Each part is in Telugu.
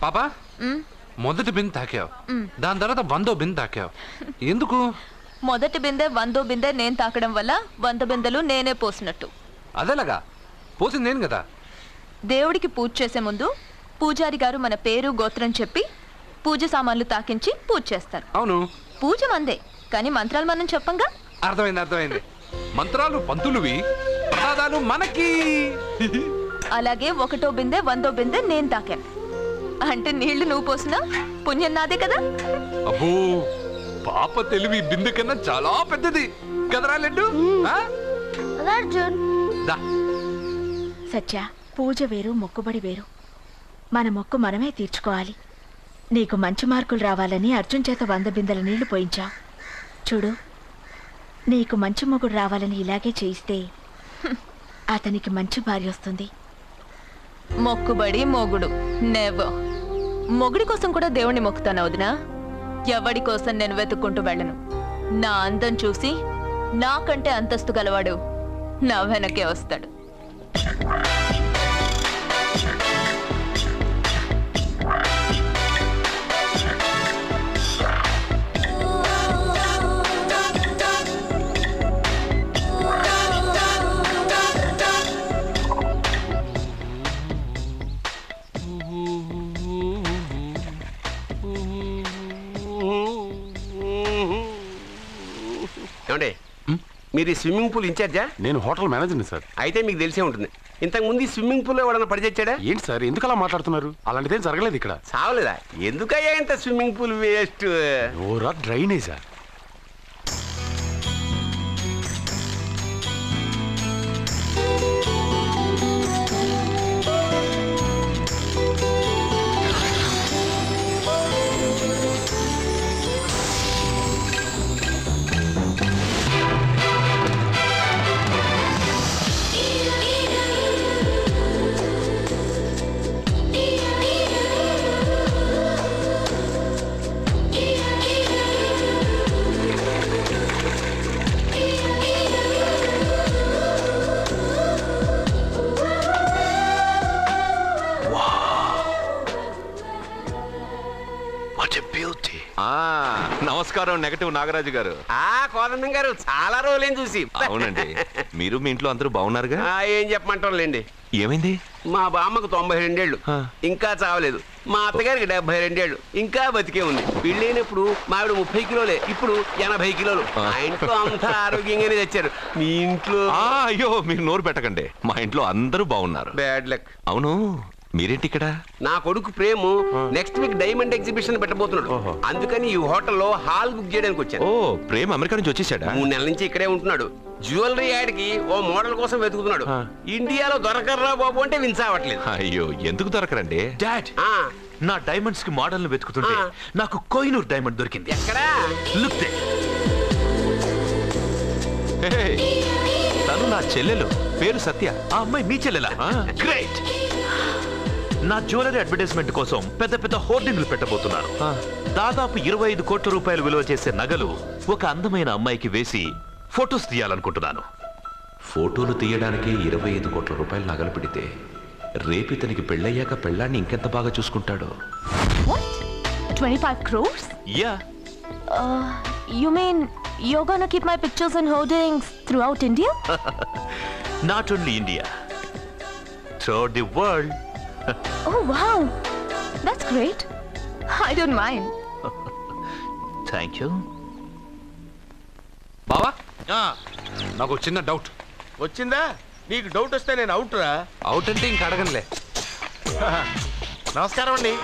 పాపా మొదటి బిందె తాకావు, దాని తర్వాత 100వ బిందె తాకావు. ఎందుకు? మొదటి బిందె 100వ బిందె నేను తాకడం వల్ల 100 బిందెలు నేనే పోసినట్టు. అదేలాగా పోసింది నేను కదా. దేవుడికి పూజ చేసే ముందు పూజారి గారు మన పేరు గోత్రం చెప్పి పూజ సామాన్లు తాకించి పూజ చేస్తారు. అవును, పూజ మందే, కానీ మంత్రాలు మనం చెప్పంగా. అర్థమైంది. మంత్రాలు పంతులువి, ప్రసాదాలు మనకి. అలాగే 1వ బిందె 100వ బిందె నేను తాకాను అంటే నీళ్లు నువ్వు పోసినా పుణ్యం నాదే కదా. అబ్బో, పాప తెలివి బిందె కన్నా చాలా పెద్దది కదరా లడ్డు. సత్య, పూజ వేరు, మొక్కుబడి వేరు. మన మొక్కు మనమే తీర్చుకోవాలి. నీకు మంచి మార్కులు రావాలని అర్జున్ చేత 100 బిందెల నీళ్లు పోయించావు. చూడు, నీకు మంచి మొగుడు రావాలని ఇలాగే చేయిస్తే అతనికి మంచి భార్య వస్తుంది. మొక్కుబడి మొగుడు నెవర్. మొగుడి కోసం కూడా దేవుణ్ణి మొక్కుతాను వదినా. ఎవడి కోసం నేను వెతుక్కుంటూ వెళ్ళను. నా అందం చూసి నాకంటే అంతస్తు గలవాడు నా వెనకే వస్తాడు. ఏమండి, మీరు ఈ స్విమ్మింగ్ పూల్ ఇన్ఛార్జా? నేను హోటల్ మేనేజర్ని సార్. అయితే మీకు తెలిసే ఉంటుంది. ఇంతకు ముందు ఈ స్విమ్మింగ్ పూల్ ఎవడన్నా పడి చచ్చాడా? ఏంటి సార్ ఎందుకు అలా మాట్లాడుతున్నారు? అలాంటిదేం జరగలేదు ఇక్కడ. సావలేదా? ఎందుకయ్యా ఇంత స్విమ్మింగ్ పూల్ వేస్ట్? ఓరా డ్రైనేజా? నమస్కారం నెగటివ్ నాగరాజు గారు. కోదండం గారు, చాలా రోజులేం చూసి. అవునండి, మీరు మీ ఇంట్లో అందరూ బాగున్నారుగా? ఏం చెప్పమంటారులేండి. ఏమైంది? మా బామ్మకు 92 ఏళ్ళు, ఇంకా చావలేదు. మా అత్తగారికి 72 ఏళ్ళు, ఇంకా బతికే ఉంది. పెళ్ళైనప్పుడు మావిడ 30 కిలోలే, ఇప్పుడు 80 కిలోలు. మా ఇంట్లో అంతా ఆరోగ్యంగానే తెచ్చారు. మీ ఇంట్లో? అయ్యో, మీరు నోరు పెట్టకండి. మా ఇంట్లో అందరూ బాగున్నారు. Bad luck. అవును, మీరేంటి ఇక్కడ? నా కొడుకు ప్రేము నెక్స్ట్ వీక్ డైమండ్ ఎగ్జిబిషన్ పెట్టబోతున్నాడు. అందుకని ఈ హోటల్లో హాల్ బుక్ చేయడానికి వచ్చాను. ఓ, ప్రేమ్ అమెరికా నుంచి వచ్చేసాడా? 3 నెలల నుంచి ఇక్కడే ఉంటున్నాడు. జ్యువెలరీ యాడ్కి ఓ మోడల్ కోసం వెతుకుతున్నాడు. ఇండియాలో దొరకర్రా బాబు అంటే విన్సావట్లేదు. అయ్యో, ఎందుకు దొరకరండి? డాడ్, నా డైమండ్స్ కి మోడల్ ను వెతుకుతుంటే నాకు కోహినూర్ డైమండ్ దొరికింది. ఎక్కడా? Look they. తను నా చెల్లెలు, పేరు సత్య. ఆ అమ్మాయి మీ చెల్లెలా? గ్రేట్. నా జ్యువెలరీ అడ్వర్టైజ్మెంట్ కోసం పెద్ద పెద్ద హోర్డింగ్లు పెట్టబోతున్నాను. దాదాపు 25 కోట్ల రూపాయలు విలువ చేసే నగలు ఒక అందమైన అమ్మాయికి వేసి ఫొటోస్ తీయాలనుకుంటున్నాను. ఫోటోలు తీయడానికి 25 కోట్ల రూపాయలు నగలు పెడితే రేపు ఇతనికి పెళ్ళయ్యాక పెళ్ళాన్ని ఇంకెంత బాగా చూసుకుంటాడో. What? 25 crores? Yeah. You mean you're gonna keep my pictures and hoardings throughout India? Not only India, throughout the world. Oh wow, that's great. I don't mind. Thank you. బావా, నాకు చిన్న డౌట్ వచ్చిందా? నీకు డౌట్ వస్తే నేను అవుట్ రా. అవుట్ అంటే ఇంక అడగనులే. నమస్కారం అండి.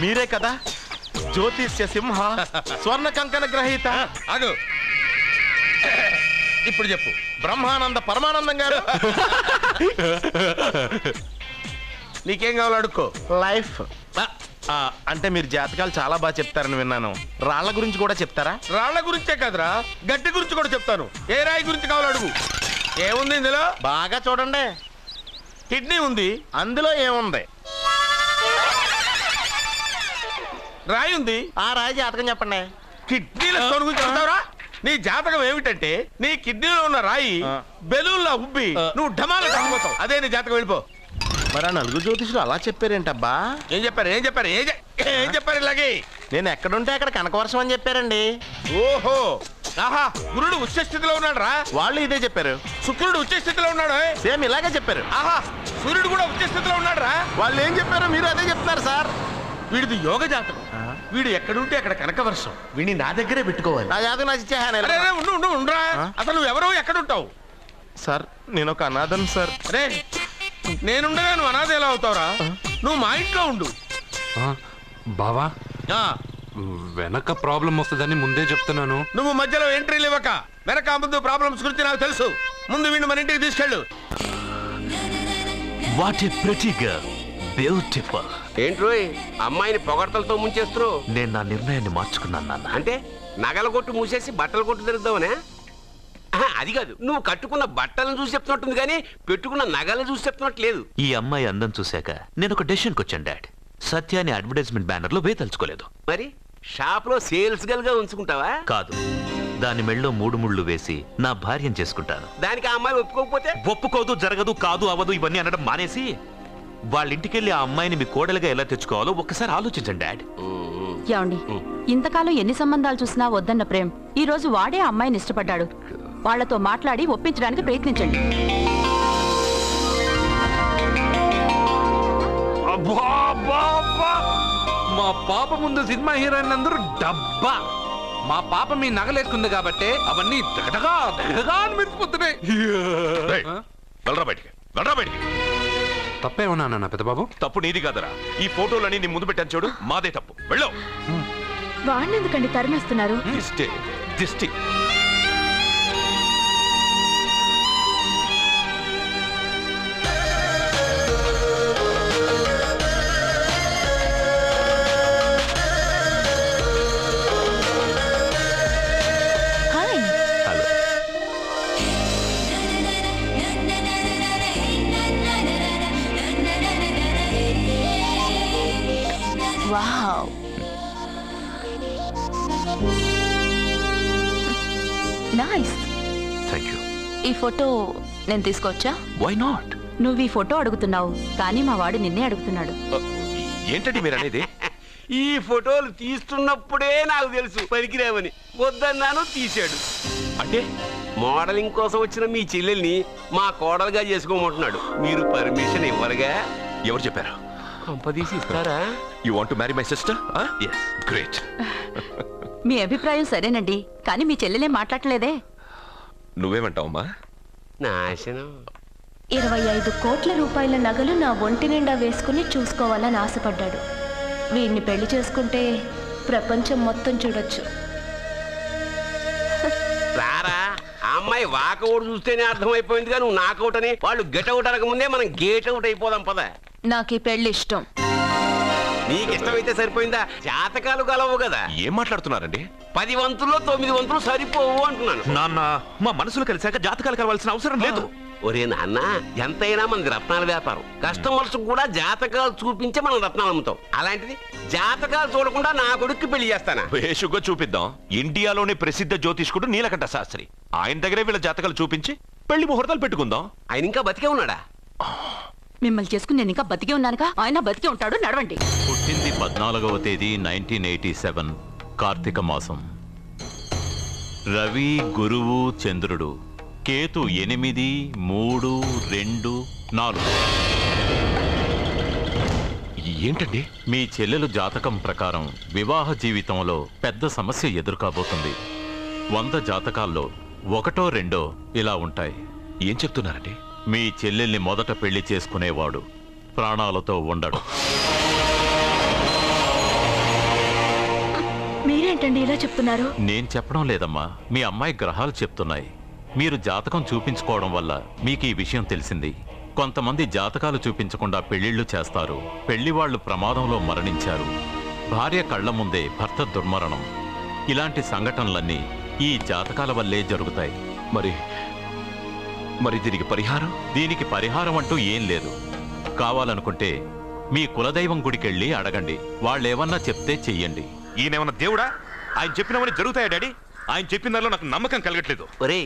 మీరే కదా జ్యోతిష్య సింహ స్వర్ణ కంకణ గ్రహీత? అగు, ఇప్పుడు చెప్పు. బ్రహ్మానంద పరమానందం గారు. నీకేం కావాలో అడుక్కో. లైఫ్ అంటే మీరు జాతకాలు చాలా బాగా చెప్తారని విన్నాను. రాళ్ల గురించి కూడా చెప్తారా? రాళ్ల గురించే కదరా, గట్టి గురించి కూడా చెప్తాను. ఏ రాయి గురించి కావాలో అడుగు. ఏముంది ఇందులో? బాగా చూడండి. కిడ్నీ ఉంది, అందులో ఏముంది? రాయి ఉంది. ఆ రాయి జాతకం చెప్పండి. కిడ్నీల స్టోన్ గురించి చెప్తావురా? నీ జాతకం ఏమిటంటే నీ కిడ్నీలో ఉన్న రాయి బెలూన్లా ఉబ్బి నువ్వు ఢమాల చచ్చిపోతావు. అదే నీ జాతకం, వెళ్ళిపో. మరి ఆ నలుగురు జ్యోతిషులు అలా చెప్పారేంటబ్బా? ఏం చెప్పారు ఇలాగే? నేను ఎక్కడుంటే అక్కడ కనకవర్షం అని చెప్పారండి. ఓహో, ఆహా, గురుడు ఉచ్చ స్థితిలో ఉన్నాడు రా. వాళ్ళు ఇదే చెప్పారు. శుక్రుడు ఉచ్చ స్థితిలో ఉన్నాడు. సేమ్ ఇలాగే చెప్పారు. ఆహా, సూర్యుడు కూడా ఉచ్చ స్థితిలో ఉన్నాడు రా. వాళ్ళు ఏం చెప్పారో మీరు అదే చెప్తున్నారు సార్. వీడిది యోగ జాతకం. వీడు ఎక్కడుంటే అక్కడ కనకవర్షం. వీడిని నా దగ్గరే పెట్టుకోవాలి. నా జాతకం నాకు ఇచ్చేహాను. అరే, అరే, ఉండురా. అసలు నువ్వెవరో ఎక్కడుంటావు? సార్ నేను ఒక అనాథను సార్. అరే, నేనుండగా నువ్వు అనాథ ఎలా అవుతావురా? నువ్వు మా ఇంట్లో ఉండు. బావా, ఆ, వెనక ప్రాబ్లం వస్తుందని ముందే చెప్తున్నాను. నువ్వు మధ్యలో ఎంట్రీలు ఇవ్వక. వెనక ముందు ప్రాబ్లమ్స్ గురించి నాకు తెలుసు. ముందు వీడిని మన ఇంటికి తీసుకెళ్ళు. What a pretty girl, beautiful. ఏంట్రోయ్ అమ్మాయిని పొగడతలతో ముంచేస్తున్నావు? నేను నా నిర్ణయాన్ని మార్చుకున్నాను నాన్న. అంటే నగల కొట్టు మూసేసి బట్టలు కొట్టు తిరుగుతావనే? అది కాదు, నువ్వు కట్టుకున్న బట్టలను చూసి చెప్తున్నట్టుంది కానీ పెట్టుకున్న నగలను చూసి చెప్తున్నట్టు లేదు. ఈ అమ్మాయి అందం చూశాక నేను ఒక డెసిషన్కి వచ్చాను డాడ్. సత్యాన్ని అడ్వర్టైజ్మెంట్ బ్యానర్ లో వేయదలుచుకోలేదు. మరి షాప్ లో సేల్స్ గర్ల్ గా ఉంచుకుంటావా? కాదు, దాని మెళ్ళో 3 ముళ్ళు వేసి నా భార్యను చేసుకుంటాను. దానికి ఆ అమ్మాయి ఒప్పుకోకపోతే? ఒప్పుకోదు, జరగదు, కాదు, అవదు ఇవన్నీ అనడం మానేసి వాళ్ళ ఇంటికెళ్ళి ఆ అమ్మాయిని మీ కోడలుగా ఎలా తెచ్చుకోవాలో ఒక్కసారి ఆలోచించండి డాడ్. ఏమండి, ఇంతకాలం ఎన్ని సంబంధాలు చూసినా వద్దన్న ప్రేమ్ ఈ రోజు వాడే ఆ అమ్మాయిని ఇష్టపడ్డాడు. వాళ్లతో మాట్లాడి ఒప్పించడానికి ప్రయత్నించండి. మా పాప ముందు సినిమా హీరోయిన్ అందరూ డబ్బా. మా పాప మీ నగలేసుకుంది కాబట్టి అవన్నీ దగదగా అని మెరిసిపోతున్నాయి. తప్పేమన్నా నాన్న పెద్దబాబు? తప్పు నీది కాదరా. ఈ ఫోటోలని నీ ముందు పెట్టాను చూడు, మాదే తప్పు. వెళ్ళో. వాడిని ఎందుకండి తరిమేస్తున్నారు? దిష్టి. Hi. Hello. Wow, nice. Thank you. ఈ ఫోటో నేను తీసుకోవచ్చా? Why not? నువ్వు ఈ ఫోటో అడుగుతున్నావు, కానీ మా వాడు నిన్నే అడుగుతున్నాడు. ఏంటండి మీరు అనేది? ఈ ఫోటోలు తీస్తున్నప్పుడే నాకు తెలుసు పనికిరావని. వద్దన్నాను, తీశాడు. అంటే మోడలింగ్ కోసం వచ్చిన మీ చెల్లెల్ని మా కోడలుగా చేసుకోమంటున్నాడు. మీరు పర్మిషన్ ఇవ్వరుగా? ఎవరు చెప్పారు? కంపదీసి ఇస్తారా? You want to marry my sister? yes, great. మీ అభిప్రాయం సరేనండి, కానీ మీ చెల్లెలే మాట్లాడలేదే. నువ్వేమంటావమ్మా? నాశనం. 25 కోట్ల రూపాయల నగలు నా ఒంటి నిండా వేసుకుని చూసుకోవాలని ఆశపడ్డాడు. వీడిని పెళ్లి చేసుకుంటే ప్రపంచం మొత్తం చూడొచ్చు. రారా, ఆ అమ్మాయి వాకౌట్ చూస్తేనే అర్థమైపోయిందిగా నువ్వు నాకౌట్ అని. వాళ్ళు గెట్అవుట్ అనక ముందే మనం గేట్ అవుట్ అయిపోదాం పద. నాకు ఈ పెళ్లి ఇష్టం. నీకు ఇష్టమైతే సరిపోయిందా? జాతకాలు గలవు కదా. ఏం మాట్లాడుతున్నారండి? 10 వంతుల్లో 9 వంతులు సరిపోవు అంటున్నాను. నాన్న, మా మనసులు కలిసాక జాతకాలు కలవాల్సిన అవసరం లేదు. ఒరే నాన్న, ఎంతైనా మనది రత్నాల వ్యాపారం. కస్టమర్స్ కూడా జాతకాలు చూపించే మనం రత్నాలు అమ్ముతాం. అలాంటిది జాతకాలు చూడకుండా నా కొడుక్కి పెళ్లి చేస్తానా? బేషుగ్గా చూపిద్దాం. ఇండియాలోని ప్రసిద్ధ జ్యోతిష్కుడు నీలకంఠ శాస్త్రి, ఆయన దగ్గరే వీళ్ళ జాతకాలు చూపించి పెళ్లి ముహూర్తాలు పెట్టుకుందాం. ఆయన ఇంకా బతికే ఉన్నాడా? మిమ్మల్ని చేసుకుని నేను ఇంకా బతికే ఉన్నానుగా. ఆయన బతికే ఉంటాడు. నడవండి. పుట్టింది 14వ తేదీ 1987 కార్తీక మాసం. రవి, గురువు, చంద్రుడు. కేతు 8, 3, 2, 4. ఏంటండి? మీ చెల్లెలు జాతకం ప్రకారం వివాహ జీవితంలో పెద్ద సమస్య ఎదుర్కోబోతుంది. 100 జాతకాల్లో 1, 2 ఇలా ఉంటాయి. ఏం చెప్తున్నారండి? మీ చెల్లెల్ని మొదట పెళ్లి చేసుకునేవాడు ప్రాణాలతో ఉండడు. మీరేంటండి ఇలా చెప్తున్నారు? నేను చెప్పడం లేదమ్మా, మీ అమ్మాయి గ్రహాలు చెప్తున్నాయి. మీరు జాతకం చూపించుకోవడం వల్ల మీకు ఈ విషయం తెలిసింది. కొంతమంది జాతకాలు చూపించకుండా పెళ్లిళ్లు చేస్తారు. పెళ్లి వాళ్ళు ప్రమాదంలో మరణించారు. భార్య కళ్ల ముందే భర్త దుర్మరణం. ఇలాంటి సంఘటనలన్నీ ఈ జాతకాల వల్లే జరుగుతాయి. మరి దీనికి పరిహారం? దీనికి పరిహారం అంటూ ఏం లేదు. కావాలనుకుంటే మీ కులదైవం గుడికెళ్ళి అడగండి. వాళ్ళేమన్నా చెప్తే చెయ్యండి. ఈయనేమన్నా దేవుడా? ఆయన చెప్పినవన్నీ జరుగుతాయా డాడీ? ఆయన చెప్పిన దానిలో నాకు నమ్మకం కలగట్లేదు. ఒరే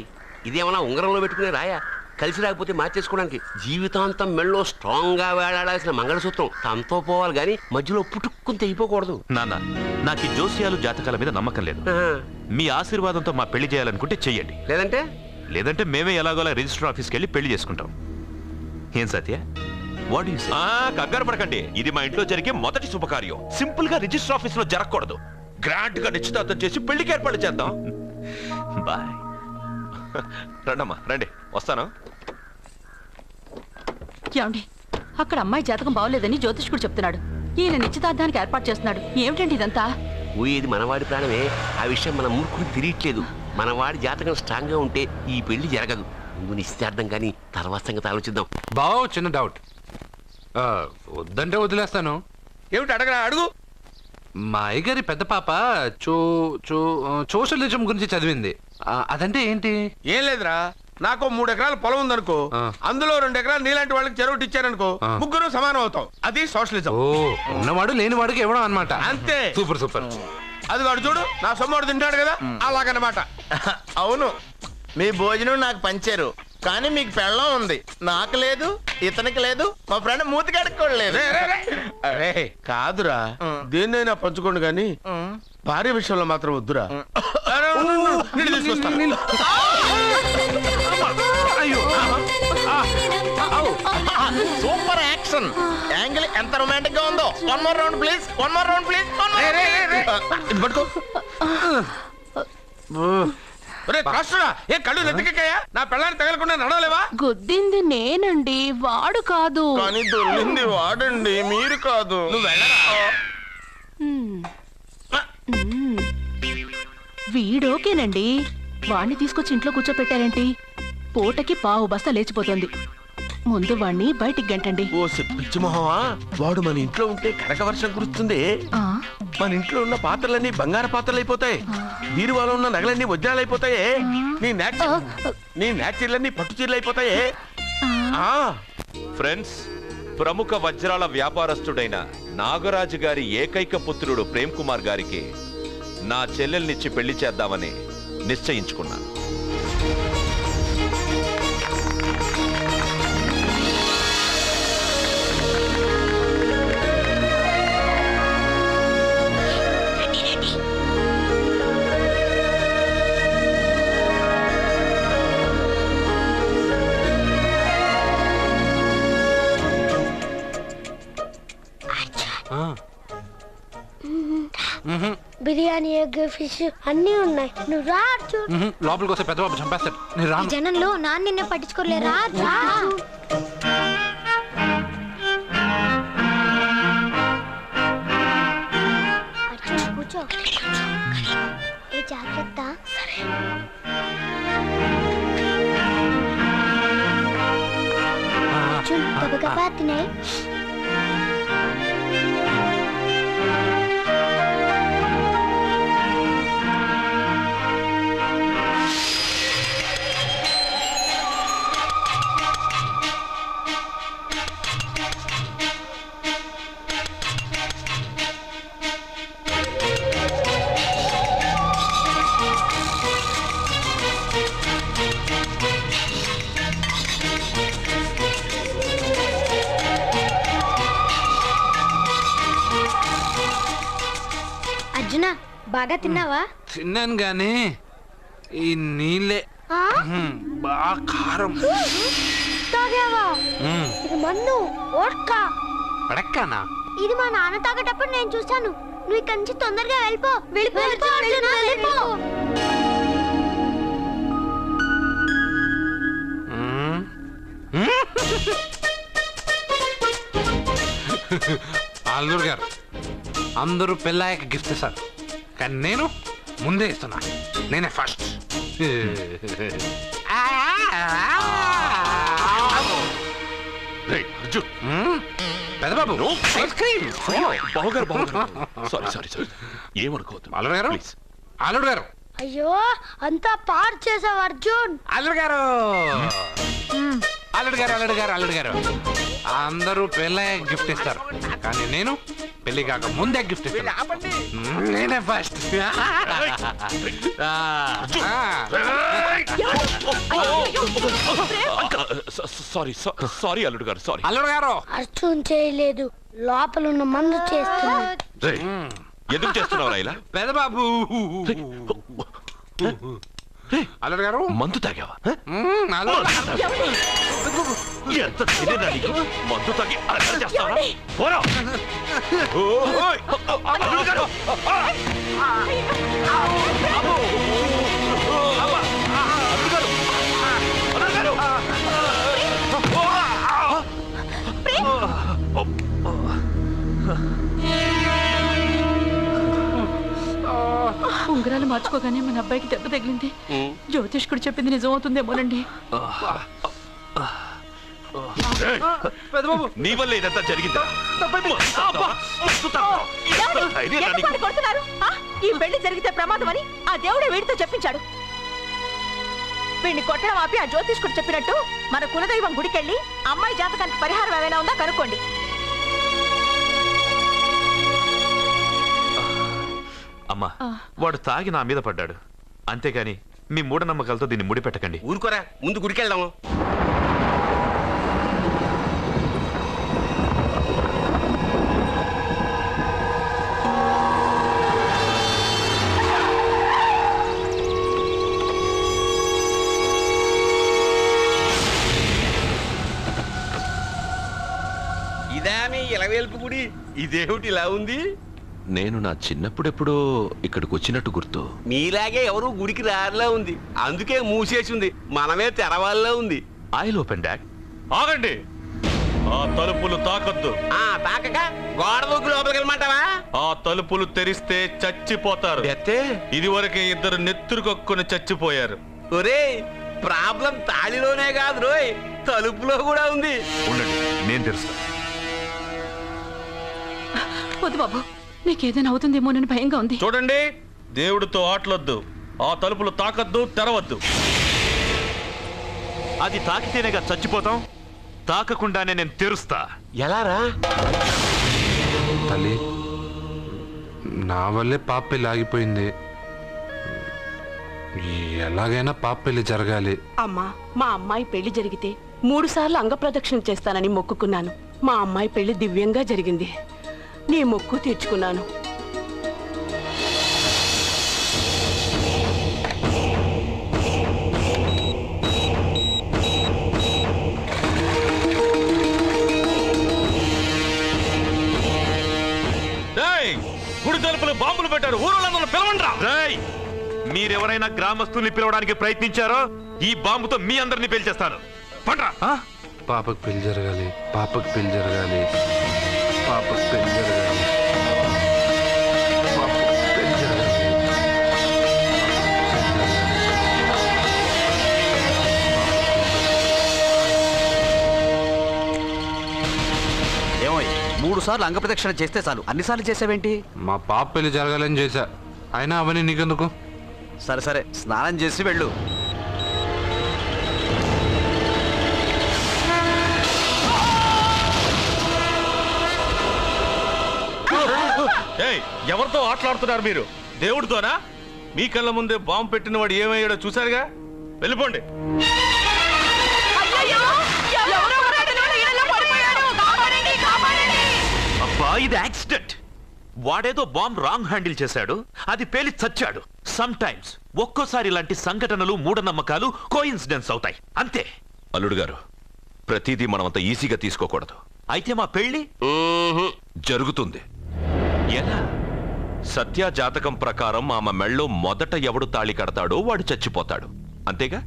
ఇదేమన్నా ఉంగరంలో పెట్టుకునే రాయా? కలిసి రాకపోతే మార్చేసుకోవడానికి జీవితాంతం మెళ్ళో స్ట్రాంగ్ గా వేలాడాల్సిన మంగళసూత్రం తనతో పోవాలి గాని మధ్యలో పుట్టుక్కుని తెగిపోకూడదు. నాన్న, నాకు ఈ జోస్యాలు జాతకాల మీద నమ్మకం లేదు. మీ ఆశీర్వాదంతో మా పెళ్లి చేయాలనుకుంటే చెయ్యండి, లేదంటే మేమే ఎలాగోలా రిజిస్టర్ ఆఫీస్కి వెళ్ళి పెళ్లి చేసుకుంటాం. ఏం సత్య? కంగారు పడకండి, ఇది మా ఇంట్లో జరిగే మొదటి శుభకార్యం. సింపుల్ గా రిజిస్టర్ ఆఫీస్ లో జరగకూడదు, గ్రాండ్ గా నిశ్చితార్థం చేసి పెళ్లికి ఏర్పాటు చేద్దాం. బాయ్. రండమ్మా రండి, వస్తాను. ఏమండి, అక్కడ అమ్మాయి జాతకం బాగోలేదని జ్యోతిష్కుడు చెప్తున్నాడు. ఈయన నిశ్చితార్థానికి ఏర్పాటు చేస్తున్నాడు. ఏమిటండి ఇదంతా? ఊయేది మనవాడి ప్రాణమే. ఆ విషయం మన మూర్ఖుడు తిరియట్లేదు. మనవాడి జాతకం స్ట్రాంగ్ గా ఉంటే ఈ పెళ్లి జరగదు. ముందు నిశ్చితార్థం కానీ తర్వాత సంగతి ఆలోచిద్దాం. బావ్, చిన్న డౌట్. వద్దంటే వదిలేస్తాను. ఏమిటి అడగరా? అడుగు. మా అయ్యగారి పెద్ద పాప సోషలిజం గురించి చదివింది. అదంటే ఏంటి? ఏం లేదురా, నాకు 3 ఎకరాల పొలం ఉందనుకో, అందులో 2 ఎకరాలు నీలాంటి వాళ్ళకి చెరువు ఇచ్చారనుకో, ముగ్గురు సమానం అవుతాం. అది సోషలిజం. ఉన్నవాడు లేని వాడికి ఇవ్వడం అన్నమాట. అంతే. Super super. అది వాడు చూడు, నా సొమ్మడు తింటాడు కదా, అలాగనమాట. అవును, మీ భోజనం నాకు పంచారు, కానీ మీకు పెళ్ళం ఉంది, నాకు లేదు, ఇతనికి లేదు, మా ఫ్రెండ్ మూతి కడుక్కోలేదు. కాదురా, దేన్నైనా పంచుకోండి కానీ భార్య విషయంలో మాత్రం వద్దురా. సూపర్ యాక్షన్ యాంగిల్ ఎంత రొమాంటిక్ గా ఉందో. 1 more round please, 1 more round please. ఇది పట్టుకో. ఏ కళ్ళు నెత్తికెక్కాయా? నా పెళ్ళాన్ని తగలకుండా నడవలేవా? గుద్దింది నేనండి, వాడు కాదు. కానీ దొల్లింది వాడండి, మీరు కాదు. నువ్వు వెళ్ళరా. వీడోకేనండి, వాణ్ణి తీసుకొచ్చి ఇంట్లో కూర్చోపెట్టారేంటి? పూటకి పావు బస్తా లేచిపోతుంది. ముందు వాణ్ణి బయటికి గంటండి. ఓ పిచ్చి మొహమా, వాడు మన ఇంట్లో ఉంటే కనక వర్షం కురుస్తుంది. మన ఇంట్లో ఉన్న పాత్రలన్నీ బంగారు పాత్రలు అయిపోతాయి, బీరువాలో ఉన్న నగలన్నీ వజ్రాలు అయిపోతాయి, నీ నాచీర్లన్నీ పట్టు చీరలు అయిపోతాయి. ఫ్రెండ్స్, ప్రముఖ వజ్రాల వ్యాపారస్తుడైన నాగరాజు గారి ఏకైక పుత్రుడు ప్రేమ్ కుమార్ గారికి నా చెల్లెల్నిచ్చి పెళ్లి చేద్దామని నిశ్చయించుకున్నాను. బిర్యానీ, ఎగ్, ఫిష్ అన్నీ ఉన్నాయి. నువ్వు రా. లోపలికి వస్తే పెద్దబాబు చంపేస్తాడు. జనంలో నాన్న నిన్నే పట్టించుకోలేరా? కూర్చో. ఏ జాగ్రత్త. గబగబా తినే. అర్జున, బాగా తిన్నావా? తిన్నాను గానీ ఈ నీళ్ళే బాగా కారం. తాగావా? ఇది మన్ను ఓట్కా. పడక్కనా? ఇది మా నాన్న తాగేటప్పుడు నేను చూశాను. నువ్వు ఇక్కడి నుంచి తొందరగా వెళ్ళిపో. వెళ్ళిపో. అల్లుడు గారు, అందరూ పెళ్ళాయక గిఫ్ట్ ఇస్తారు, కానీ నేను ముందే ఇస్తున్నా. నేనే ఫస్ట్. పెద్దబాబు, ఐస్ క్రీమ్. ఏమనుకోవద్దు. అల్లుడు గారు. అయ్యో, అంతా పాడు చేసావు అర్జున్. అల్లుడు గారు అందరూ పెళ్ళాయక గిఫ్ట్ ఇస్తారు, కానీ నేను పెళ్లి కాక ముందే గిఫ్ట్ నేనే ఫస్ట్. సారీ అల్లుడు గారు, సారీ. అల్లుడు గారు అర్జున్ చేయలేదు, లోపల ఉన్న మందు చేస్తున్నాడు. ఎందుకు చేస్తున్నావు ఇలా? పెదబాబు అల్లుడు గారు మందు తాగావా? అల్లుడు ఎంత తెలియదా నీకు? మందు తాగి అలా చేస్తావా? పోరా! ఓయ్! అల్లుడు గారు! ఉంగరాలు మార్చుకోగానే మన అబ్బాయికి దెబ్బ తగిలింది. జ్యోతిష్కుడు చెప్పింది నిజమవుతుందేమోనండి. నీ వల్ల ఇదంతా జరిగిందా? ఈ పెళ్లి జరిగితే ప్రమాదం అని ఆ దేవుడే వీడితో చెప్పించాడు. వీడిని కొట్టడం ఆపి ఆ జ్యోతిష్కుడు చెప్పినట్టు మన కులదైవం గుడికెళ్ళి అమ్మాయి జాతకానికి పరిహారం ఏమైనా ఉందా కనుక్కోండి. అమ్మా, వాడు తాగి నా మీద పడ్డాడు, అంతేగాని మీ మూఢనమ్మకాలతో దీన్ని ముడిపెట్టకండి. ఊరుకోరా, ముందు గుడికెళ్దాము. ఇదా మీ ఇలవేల్పు గుడి? ఇదేమిటి ఇలా ఉంది? నేను నా చిన్నప్పుడెప్పుడో ఇక్కడికి వచ్చినట్టు గుర్తు. మీలాగే ఎవరు గుడికి రారులా ఉంది, అందుకే మూసేసి ఉంది. మనమే తెరవాళ్ళలో ఉంది. I'll open dad. ఆగండి, ఆ తలుపులు తాకద్దు. తాకక గోడ దూకు లోపలికి వెళ్ళమంటావా? ఆ తలుపులు తెరిస్తే చచ్చిపోతారు. ఇది వరకే ఇద్దరు నెత్తురు కొక్కుని చచ్చిపోయారు. ఒరే, ప్రాబ్లం తాళిలోనే కాదు రోయ్, తలుపులో కూడా ఉంది. ఉండండి, నేను తెరుస్తా. వద్దు బాబు, నీకేదైనా అవుతుందేమోనని భయంగా ఉంది. చూడండి, దేవుడితో ఆటలొద్దు. ఆ తలుపులు తాకద్దు, తెరవద్దు. అది తాకితేనేగా చచ్చిపోతాం, తాకకుండానే నేను తెరుస్తా. ఎలారా? తల్లి, నా వల్లే పాప పెళ్లి ఆగిపోయింది. ఎలాగైనా పాప పెళ్లి జరగాలి. అమ్మా, మా అమ్మాయి పెళ్లి జరిగితే 3 సార్లు అంగప్రదక్షిణ చేస్తానని మొక్కుకున్నాను. మా అమ్మాయి పెళ్లి దివ్యంగా జరిగింది. నీ మొక్కు తీర్చుకున్నాను. గుడి తలుపులు బాంబులు పెట్టారు, ఊరోళ్ళందరూ పిలవండ్రా. మీరెవరైనా గ్రామస్తుల్ని పిలవడానికి ప్రయత్నించారో ఈ బాంబుతో మీ అందరినీ పేల్చేస్తాను. పండ్రా. పాపకు పెళ్లి జరగాలి, పాపకు పెళ్లి జరగాలి, పాపకు పెళ్లి జరగాలి, పాపకు పెళ్లి జరగాలి. ఏమో 3 సార్లు అంగప్రదక్షిణ చేస్తే చాలు, అన్నిసార్లు చేసావేంటి? మా పాప పెళ్లి జరగాలని చేశా, అయినా అవన్నీ నీకెందుకు? సరే సరే, స్నానం చేసి వెళ్ళు. ఎవరితో ఆటలాడుతున్నారు మీరు? దేవుడితోనా? మీ కళ్ళ ముందే బాంబు పెట్టిన వాడు ఏమయ్యాడో చూశారుగా. వెళ్ళిపోండి. అబ్బా, ఇది యాక్సిడెంట్. వాడేదో బాంబ్ రాంగ్ హ్యాండిల్ చేశాడు, అది పేలి చచ్చాడు. సమ్ టైమ్స్ ఒక్కోసారి ఇలాంటి సంఘటనలు మూఢనమ్మకాలు కోఇన్సిడెన్స్ అవుతాయి, అంతే. అల్లుడు గారు, ప్రతిదీ మనమంత ఈజీగా తీసుకోకూడదు. అయితే మా పెళ్లి జరుగుతుంది. ఎలా? సత్య జాతకం ప్రకారం ఆమె మెళ్ళో మొదట ఎవడు తాళి కడతాడో వాడు చచ్చిపోతాడు, అంతేగా?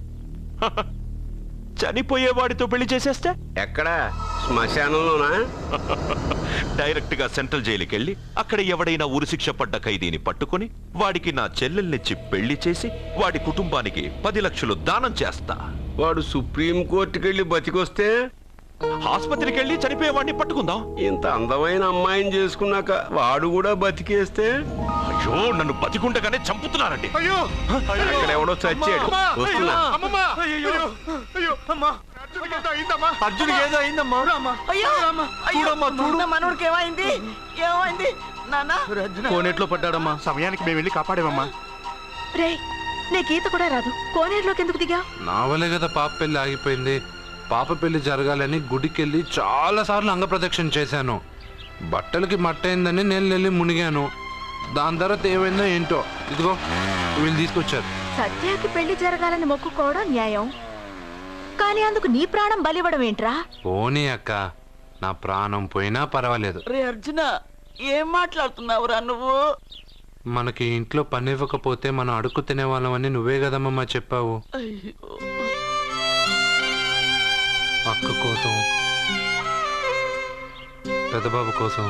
చనిపోయేవాడితో పెళ్లి చేసేస్తే ఎక్కడ? శ్మశానంలోనా? డైరెక్ట్ గా సెంట్రల్ జైలుకి వెళ్ళి అక్కడ ఎవడైనా ఉరిశిక్ష పడ్డ ఖైదీని పట్టుకుని వాడికి నా చెల్లెల్నిచ్చి పెళ్లి చేసి వాడి కుటుంబానికి 10 లక్షలు దానం చేస్తా. వాడు సుప్రీం కోర్టుకి వెళ్ళి బతికొస్తే ఆసుపత్రికి వెళ్ళి చనిపోయేవాడిని పట్టుకుందాం. ఇంత అందమైన అమ్మాయిని చేసుకున్నాక వాడు కూడా బతికేస్తే? అయ్యో, నన్ను బతికుండగానే చంపుతున్నారండి. అక్కడ ఎవడో చచ్చాడు. వస్తున్నా. అర్జున్కి ఏదో అయిందమ్మా అయ్యో చూడమ్మా, చూడు. నా మనవడికి ఏమైంది ఏమైంది నాన్న కోనేట్లో పడ్డాడమ్మా. సమయానికి మేము వెళ్ళి కాపాడేమమ్మా. రే నీకు ఈత కూడా రాదు, కోనేరులోకి ఎందుకు దిగా? నా వల్లే కదా పాప పెళ్లి ఆగిపోయింది. పాప పెళ్లి జరగాలని గుడికెళ్ళి చాలా సార్లు అంగప్రదక్షిణ చేశాను. బట్టలకి మట్టయిందని నేను వెళ్ళి మునిగాను. దాని తర్వాత ఏమైందో ఏంటో ఇదిగో వీళ్ళు తీసుకొచ్చారు. సత్యాకి పెళ్లి జరగాలని మొక్కుకోవడం న్యాయం, కానీ అందుకు నీ ప్రాణం బలివ్వడం ఏంట్రా? పోనీ అక్క, నా ప్రాణం పోయినా పర్వాలేదు. రే అర్జున ఏం మాట్లాడుతున్నావురా నువ్వు? మనకి ఇంట్లో పని ఇవ్వకపోతే మనం అడుక్కు తినేవాళ్ళమని నువ్వే కదమ్మా చెప్పావు. అక్క కోసం, పెద్దబాబు కోసం,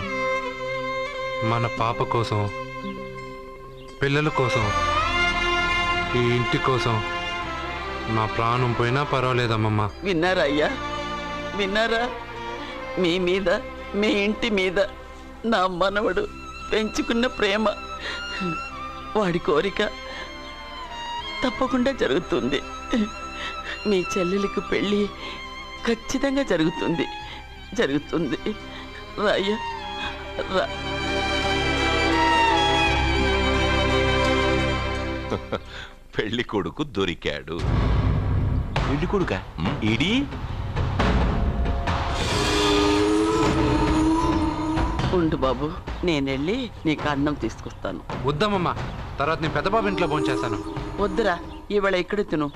మన పాప కోసం, పిల్లల కోసం, ఈ ఇంటి కోసం నా ప్రాణం పోయినా పర్వాలేదమ్మమ్మా. విన్నారా అయ్యా, విన్నారా? మీ మీద, మీ ఇంటి మీద నా మనవడు పెంచుకున్న ప్రేమ, వాడి కోరిక తప్పకుండా జరుగుతుంది. మీ చెల్లెలకు పెళ్ళి ఖచ్చితంగా జరుగుతుంది, జరుగుతుంది. రాయ్యా రా. పెళ్లి కొడుకు దొరికాడు. పెళ్లి కొడుక ఇడి ఉండు బాబు, నేనెళ్ళి నీకు అన్నం తీసుకొస్తాను. వద్దమ్మమ్మా, తర్వాత నీ పెద్దబాబు ఇంట్లో భోంచేస్తాను. వద్దురా, ఇవాళ ఇక్కడ తిను.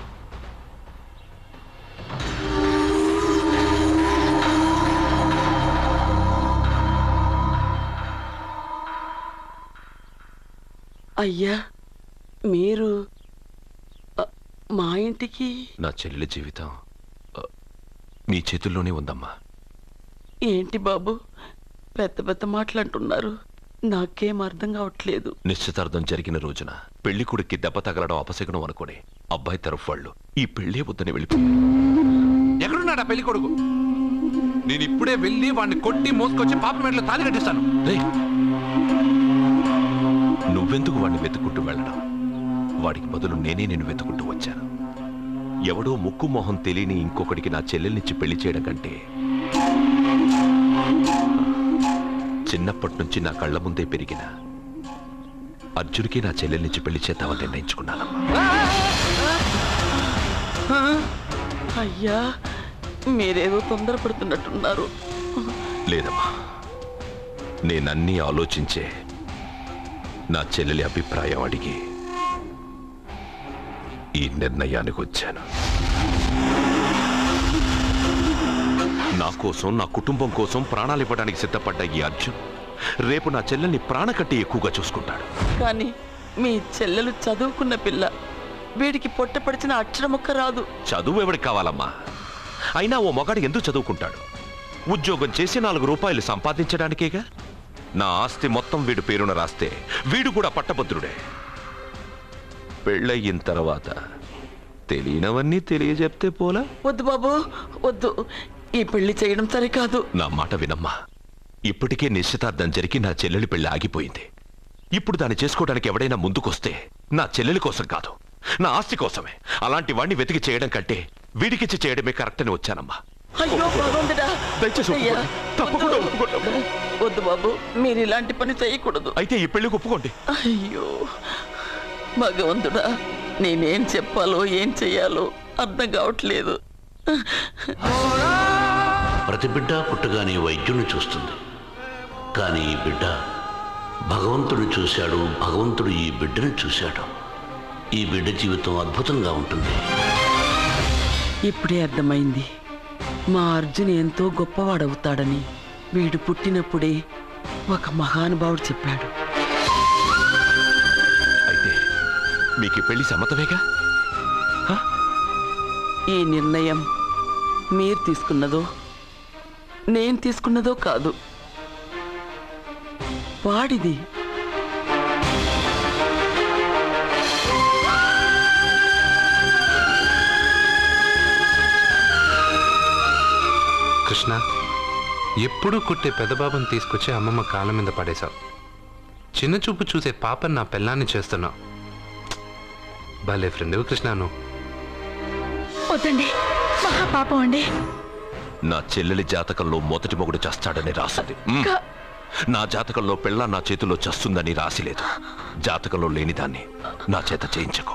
అయ్యా మీరు మా ఇంటికి? నా చెల్లెలి జీవితం మీ చేతుల్లోనే ఉందమ్మా. ఏంటి బాబు పెద్ద పెద్ద మాటలంటున్నారు? నాకేం అర్థం కావట్లేదు. నిశ్చితార్థం జరిగిన రోజున పెళ్లి కొడుక్కి దెబ్బ తగలడం అపశకునం అనుకుని అబ్బాయి తరఫు వాళ్ళు ఈ పెళ్లే వద్దని వెళ్ళిపోయారు. ఎక్కడున్నాడా పెళ్లి కొడుకు? నేను ఇప్పుడే వెళ్ళి వాడిని కొట్టి మోసుకొచ్చి పాప మెడలో తాళి కట్టిస్తాను. నువ్వెందుకు వాడిని వెతుక్కుంటూ వెళ్ళడం? వాడికి బదులు నేనే నిన్ను వెతుకుంటూ వచ్చాను. ఎవడో ముక్కు మొహం తెలియని ఇంకొకటికి నా చెల్లెల్నిచ్చి పెళ్లి చేయడం కంటే చిన్నప్పటి నుంచి నా కళ్ళ ముందే పెరిగిన అర్జున్కి నా చెల్లెల్నిచ్చి పెళ్లి చేద్దామని నిర్ణయించుకున్నానమ్మా. అయ్యా మీరేదో తొందరపడుతున్నట్టున్నారు. లేదమ్మా, నేనన్నీ ఆలోచించే నా చెల్లెలి అభిప్రాయం అడిగి ఈ నిర్ణయానికి వచ్చాను. నా కోసం, నా కుటుంబం కోసం ప్రాణాలు ఇవ్వడానికి సిద్ధపడ్డ ఈ అర్జున్ రేపు నా చెల్లెల్ని ప్రాణకట్టి ఎక్కువగా చూసుకుంటాడు. కానీ మీ చెల్లెలు చదువుకున్న పిల్ల, వీడికి పొట్టపడిచిన అక్షరం ఒక్క రాదు. చదువు ఎవరికి కావాలమ్మా? అయినా ఓ మగాడు ఎందుకు చదువుకుంటాడు? ఉద్యోగం చేసి 4 రూపాయలు సంపాదించడానికేగా. నా ఆస్తి మొత్తం వీడు పేరున రాస్తే వీడు కూడా పట్టభద్రుడే. పెళ్ళయిన తర్వాత తెలియనవన్నీ తెలియజెప్తే పోలా? వద్దు బాబు వద్దు, ఈ పెళ్లి చేయడం సరికాదు. నా మాట వినమ్మా. ఇప్పటికే నిశ్చితార్థం జరిగి నా చెల్లెలి పెళ్లి ఆగిపోయింది. ఇప్పుడు దాన్ని చేసుకోవడానికి ఎవడైనా ముందుకొస్తే నా చెల్లెలి కోసం కాదు, నా ఆస్తి కోసమే. అలాంటి వాడిని వెతికి చేయడం కంటే వీడికిచ్చి చేయడమే కరెక్ట్ అని వచ్చానమ్మా. అయ్యో భగవంతుడా, దయచేసి అయ్యా, తప్పకుండా ఒప్పుకోండి. వద్దు బాబు, మీరు ఇలాంటి పని చేయకూడదు. అయితే ఈ పెళ్లికి ఒప్పుకోండి. అయ్యో భగవంతుడా, నేనేం చెప్పాలో ఏం చెయ్యాలో అర్థం కావట్లేదు. ప్రతి బిడ్డ పుట్టగానే వైద్యుని చూస్తుంది, కానీ ఈ బిడ్డ భగవంతుడు చూశాడు, భగవంతుడు ఈ బిడ్డను చూశాడు. ఈ బిడ్డ జీవితం అద్భుతంగా ఉంటుంది. ఇప్పుడే అర్థమైంది, మా అర్జున్ ఎంతో గొప్పవాడవుతాడని. వీడు పుట్టినప్పుడే ఒక మహానుభావుడు చెప్పాడు. అయితే మీకు పెళ్లి సమ్మతమేగా? ఈ నిర్ణయం మీరు తీసుకున్నదో నేను తీసుకున్నదో కాదు, వాడిది. కృష్ణ, ఎప్పుడూ కుట్టే పెద్దబాబుని తీసుకొచ్చి అమ్మమ్మ కాళ్ళ మీద పడేశావు. చిన్న చూపు చూసే పాపని నా పెళ్ళాన్ని చేస్తున్నావు. భలే ఫ్రెండ్ కృష్ణ నువ్వు. వద్దండి, మహాపాపం అండి. నా చెల్లెలి జాతకంలో మొదటి మొగుడు చస్తాడని రాసింది. నా జాతకంలో పెళ్ళ నా చేతిలో చస్తుందని రాసి లేదు. జాతకంలో లేనిదాన్ని నా చేత చేయించకు.